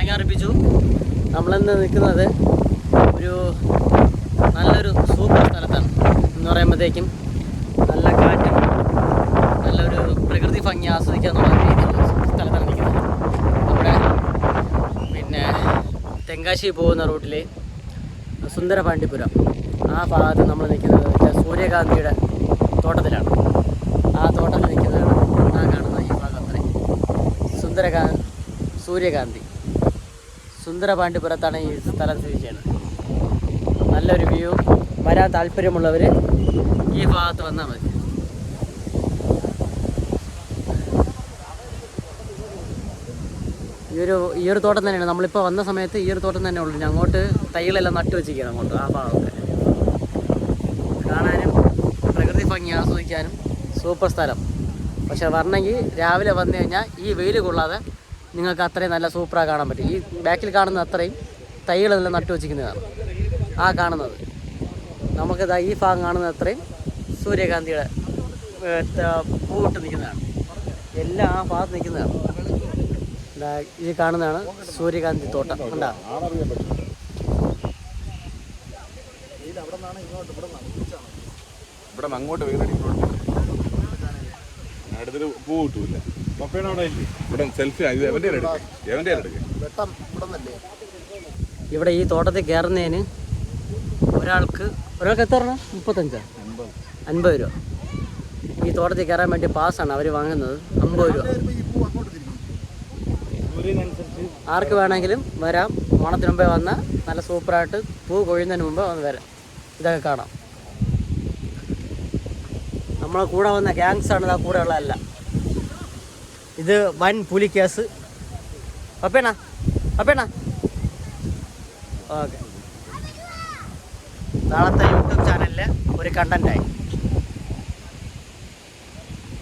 ആജ്ഞാപിച്ചു. നമ്മളിന്ന് നിൽക്കുന്നത് ഒരു നല്ലൊരു സൂപ്പർ സ്ഥലത്താണ്. എന്ന് പറയുമ്പോഴത്തേക്കും നല്ല കാറ്റും നല്ലൊരു പ്രകൃതി ഭംഗി ആസ്വദിക്കാന്നുള്ള രീതിയിലുള്ള സ്ഥലത്താണ് നിൽക്കുന്നത്. നമ്മുടെ പിന്നെ തെങ്കാശി പോകുന്ന റൂട്ടിലെ സുന്ദരപാണ്ഡിപുരം ആ ഭാഗത്ത് നമ്മൾ നിൽക്കുന്നത് സൂര്യകാന്തിയുടെ തോട്ടത്തിലാണ്. ആ തോട്ടത്തിൽ നിൽക്കുന്നതാണ് ആ കാണുന്ന ഈ ഭാഗം. അത്രയും സൂര്യകാന്തി സുന്ദരപാണ്ഡിപുരത്താണ് ഈ സ്ഥലം സ്ഥിതി ചെയ്യുന്നത്. നല്ലൊരു വ്യൂ. വരാൻ താല്പര്യമുള്ളവർ ഈ ഭാഗത്ത് വന്നാൽ മതി. ഈ ഒരു തോട്ടം തന്നെയാണ് നമ്മളിപ്പോൾ വന്ന സമയത്ത്. ഈ ഒരു തോട്ടം തന്നെ ഉള്ളൂ. അങ്ങോട്ട് തൈകളെല്ലാം നട്ടു വെച്ചിരിക്കുകയാണ് അങ്ങോട്ട് ആ ഭാഗമൊക്കെ. കാണാനും പ്രകൃതി ഭംഗി ആസ്വദിക്കാനും സൂപ്പർ സ്ഥലം. പക്ഷെ വരണമെങ്കിൽ രാവിലെ വന്നു കഴിഞ്ഞാൽ ഈ വെയിൽ കൊള്ളാതെ നിങ്ങൾക്ക് അത്രയും നല്ല സൂപ്പറായി കാണാൻ പറ്റും. ഈ ബാക്കിൽ കാണുന്ന അത്രയും തൈകളെല്ലാം നട്ടു വെച്ചിരിക്കുന്നതാണ് ആ കാണുന്നത്. നമുക്കിതാ ഈ ഭാഗം കാണുന്ന അത്രയും സൂര്യകാന്തിയുടെ പൂവിട്ട് നിൽക്കുന്നതാണ്. എല്ലാം ആ ഭാഗത്ത് നിൽക്കുന്നതാണ്. ഇത് കാണുന്നതാണ് സൂര്യകാന്തി തോട്ടം. കണ്ടാ ഇവിടെ അങ്ങോട്ട് അടുത്തൊരു പൂ കിട്ടൂല. ഇവിടെ സെൽഫി ഇവിടെ ഈ തോട്ടത്തിൽ കയറുന്നതിന് ഒരാൾക്ക് എത്ര രൂപ? 35 50 രൂപ. ഈ തോട്ടത്തിൽ കയറാൻ വേണ്ടി പാസ്സാണ് അവർ വാങ്ങുന്നത്. 50 രൂപ. ആർക്ക് വേണമെങ്കിലും വരാം. ഓണത്തിന് മുമ്പേ വന്നാൽ നല്ല സൂപ്പറായിട്ട് പൂ കൊഴിയുന്നതിന് മുമ്പ് വന്ന് വരാം. ഇതൊക്കെ കാണാം. നമ്മളെ കൂടെ വന്ന ഗ്യാങ്സാണ് ആ കൂടെ ഉള്ളതല്ല. ഇത് വൻ പുലിക്കേസ്. അപ്പേണ ഓക്കെ. നാളത്തെ യൂട്യൂബ് ചാനലിൽ ഒരു കണ്ടൻറ്റായി.